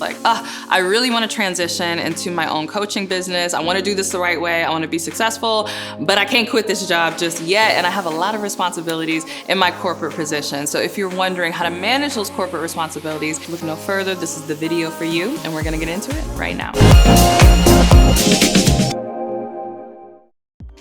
like, I really want to transition into my own coaching business. I want to do this the right way. I want to be successful, but I can't quit this job just yet. And I have a lot of responsibilities in my corporate position. So if you're wondering how to manage those corporate responsibilities, look no further. This is the video for you, and we're going to get into it right now.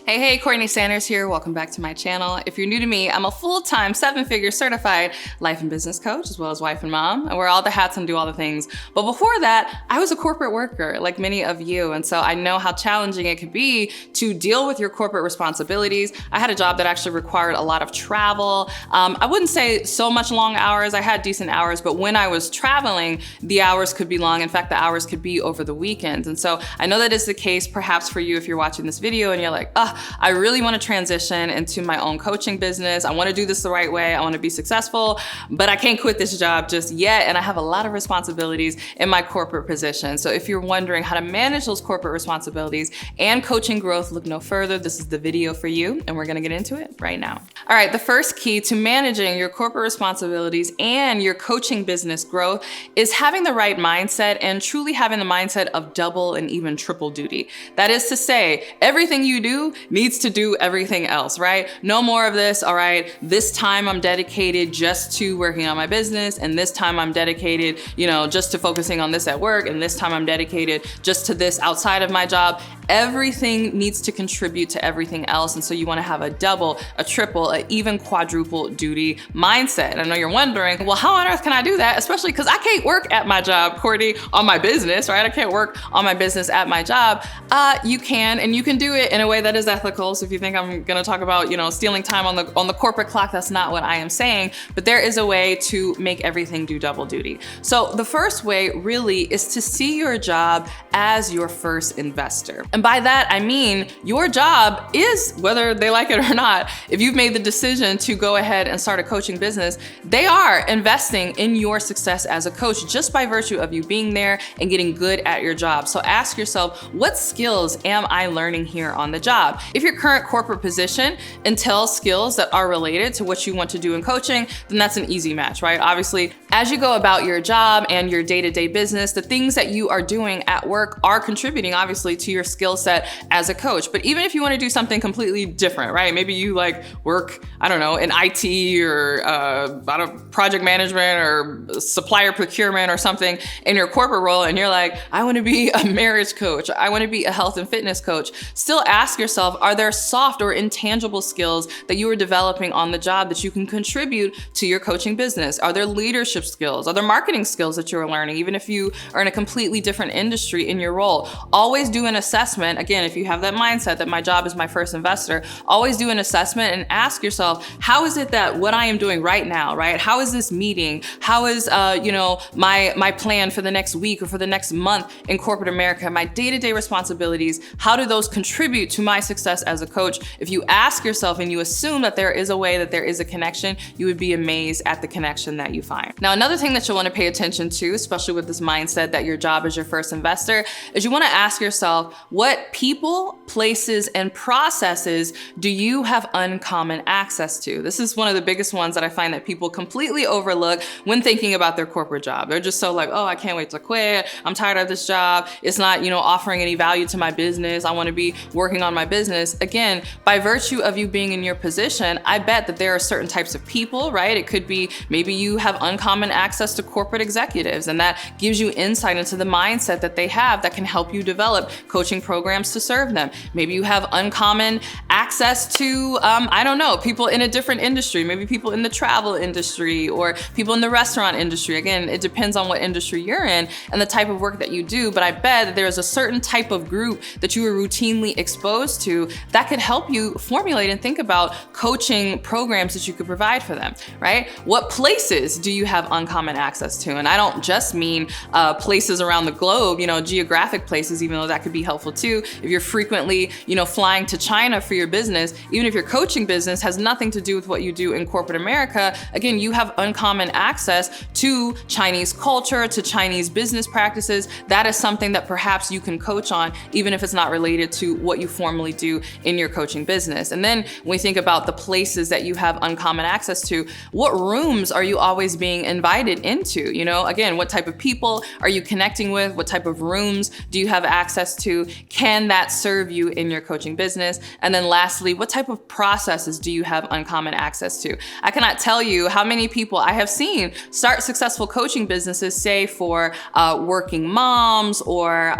Hey, CourtneyLSanders here. Welcome back to my channel. If you're new to me, I'm a full-time 7-figure certified life and business coach, as well as wife and mom. I wear all the hats and do all the things. But before that, I was a corporate worker, like many of you. And so I know how challenging it could be to deal with your corporate responsibilities. I had a job that actually required a lot of travel. I wouldn't say so much long hours. I had decent hours, but when I was traveling, the hours could be long. In fact, the hours could be over the weekends. And so I know that is the case perhaps for you if you're watching this video and you're like, I really want to transition into my own coaching business. I want to do this the right way. I want to be successful, but I can't quit this job just yet. And I have a lot of responsibilities in my corporate position. So if you're wondering how to manage those corporate responsibilities and coaching growth, look no further. This is the video for you, and we're going to get into it right now. All right, the first key to managing your corporate responsibilities and your coaching business growth is having the right mindset and truly having the mindset of double and even triple duty. That is to say, everything you do needs to do everything else, right? No more of this, all right, this time I'm dedicated just to working on my business, and this time I'm dedicated, just to focusing on this at work, and this time I'm dedicated just to this outside of my job. Everything needs to contribute to everything else. And so you want to have a double, a triple, an even quadruple duty mindset. I know you're wondering, well, how on earth can I do that? Especially because I can't work at my job, Courtney, on my business, right? I can't work on my business at my job. You can, and you can do it in a way that is ethical. So if you think I'm going to talk about, stealing time on the corporate clock, that's not what I am saying. But there is a way to make everything do double duty. So the first way really is to see your job as your first investor. And by that, I mean, your job is, whether they like it or not, if you've made the decision to go ahead and start a coaching business, they are investing in your success as a coach just by virtue of you being there and getting good at your job. So ask yourself, what skills am I learning here on the job? If your current corporate position entails skills that are related to what you want to do in coaching, then that's an easy match, right? Obviously, as you go about your job and your day-to-day business, the things that you are doing at work are contributing, obviously, to your skill set as a coach. But even if you want to do something completely different, right? Maybe you work, I don't know, in IT or project management or supplier procurement or something in your corporate role, and you're like, I want to be a marriage coach. I want to be a health and fitness coach. Still ask yourself, are there soft or intangible skills that you are developing on the job that you can contribute to your coaching business? Are there leadership skills? Are there marketing skills that you're learning, even if you are in a completely different industry in your role? Always do an assessment. Again, if you have that mindset that my job is my first investor, always do an assessment and ask yourself, how is it that what I am doing right now, right? How is this meeting? How is, my plan for the next week or for the next month in corporate America, my day-to-day responsibilities, how do those contribute to my success as a coach? If you ask yourself and you assume that there is a way, that there is a connection, you would be amazed at the connection that you find. Now, another thing that you'll want to pay attention to, especially with this mindset that your job is your first investor, is you want to ask yourself, what people, places, and processes do you have uncommon access to? This is one of the biggest ones that I find that people completely overlook when thinking about their corporate job. They're just so like, oh, I can't wait to quit. I'm tired of this job. It's not, offering any value to my business. I want to be working on my business. Again, by virtue of you being in your position, I bet that there are certain types of people, right? It could be maybe you have uncommon access to corporate executives, and that gives you insight into the mindset that they have that can help you develop coaching programs to serve them. Maybe you have uncommon access to, people in a different industry, maybe people in the travel industry or people in the restaurant industry. Again, it depends on what industry you're in and the type of work that you do, but I bet that there's a certain type of group that you are routinely exposed to that could help you formulate and think about coaching programs that you could provide for them, right? What places do you have uncommon access to? And I don't just mean places around the globe, geographic places, even though that could be helpful too. to, if you're frequently, flying to China for your business, even if your coaching business has nothing to do with what you do in corporate America, again, you have uncommon access to Chinese culture, to Chinese business practices. That is something that perhaps you can coach on, even if it's not related to what you formally do in your coaching business. And then when we think about the places that you have uncommon access to, what rooms are you always being invited into? Again, what type of people are you connecting with? What type of rooms do you have access to? Can that serve you in your coaching business? And then lastly, what type of processes do you have uncommon access to? I cannot tell you how many people I have seen start successful coaching businesses, say for working moms or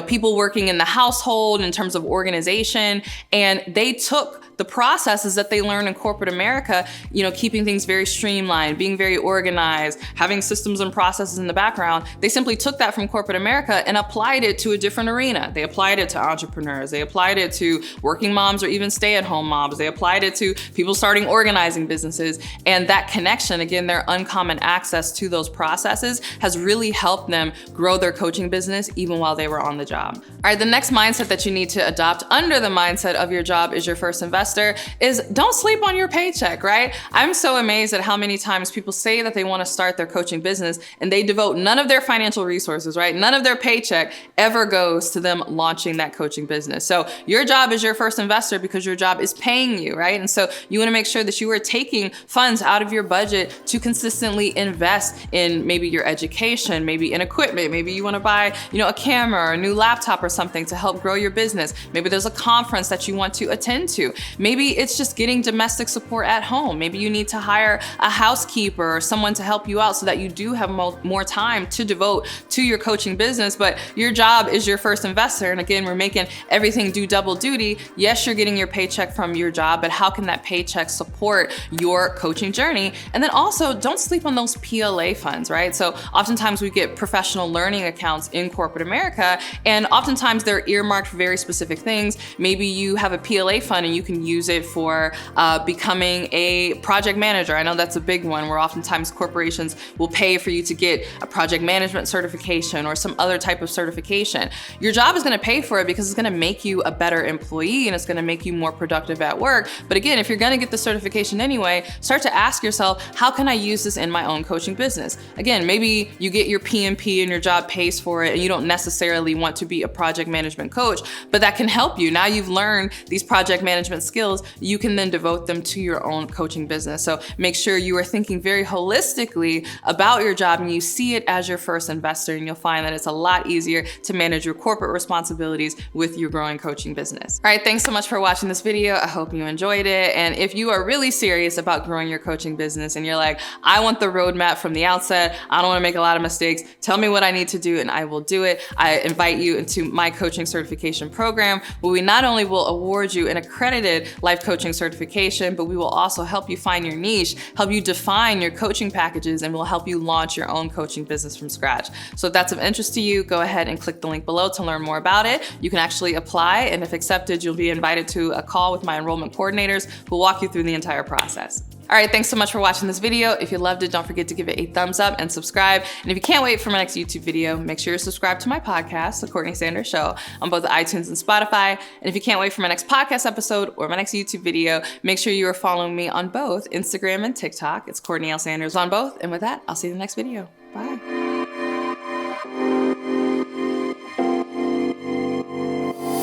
people working in the household in terms of organization, and they took the processes that they learn in corporate America, keeping things very streamlined, being very organized, having systems and processes in the background. They simply took that from corporate America and applied it to a different arena. They applied it to entrepreneurs. They applied it to working moms or even stay-at-home moms. They applied it to people starting organizing businesses. And that connection, again, their uncommon access to those processes has really helped them grow their coaching business even while they were on the job. All right, the next mindset that you need to adopt under the mindset of your job is your first investor is don't sleep on your paycheck, right? I'm so amazed at how many times people say that they want to start their coaching business and they devote none of their financial resources, right? None of their paycheck ever goes to them launching that coaching business. So your job is your first investor because your job is paying you, right? And so you want to make sure that you are taking funds out of your budget to consistently invest in maybe your education, maybe in equipment. Maybe you want to buy, a camera or a new laptop or something to help grow your business. Maybe there's a conference that you want to attend to. Maybe it's just getting domestic support at home. Maybe you need to hire a housekeeper or someone to help you out so that you do have more time to devote to your coaching business, but your job is your first investor. And again, we're making everything do double duty. Yes, you're getting your paycheck from your job, but how can that paycheck support your coaching journey? And then also don't sleep on those PLA funds, right? So oftentimes we get professional learning accounts in corporate America, and oftentimes they're earmarked for very specific things. Maybe you have a PLA fund and you can use it for becoming a project manager. I know that's a big one where oftentimes corporations will pay for you to get a project management certification or some other type of certification. Your job is going to pay for it because it's going to make you a better employee and it's going to make you more productive at work. But again, if you're going to get the certification anyway, start to ask yourself, how can I use this in my own coaching business? Again, maybe you get your PMP and your job pays for it and you don't necessarily want to be a project management coach, but that can help you. Now you've learned these project management skills, you can then devote them to your own coaching business. So make sure you are thinking very holistically about your job and you see it as your first investor, and you'll find that it's a lot easier to manage your corporate responsibilities with your growing coaching business. All right, thanks so much for watching this video. I hope you enjoyed it. And if you are really serious about growing your coaching business and you're like, I want the roadmap from the outset, I don't want to make a lot of mistakes, tell me what I need to do and I will do it. I invite you into my coaching certification program, where we not only will award you an accredited life coaching certification, but we will also help you find your niche, help you define your coaching packages, and we'll help you launch your own coaching business from scratch. So if that's of interest to you, go ahead and click the link below to learn more about it. You can actually apply, and if accepted, you'll be invited to a call with my enrollment coordinators who will walk you through the entire process. All right, thanks so much for watching this video. If you loved it, don't forget to give it a thumbs up and subscribe. And if you can't wait for my next YouTube video, make sure you're subscribed to my podcast, The Courtney Sanders Show, on both iTunes and Spotify. And if you can't wait for my next podcast episode or my next YouTube video, make sure you are following me on both Instagram and TikTok. It's CourtneyLSanders on both. And with that, I'll see you in the next video.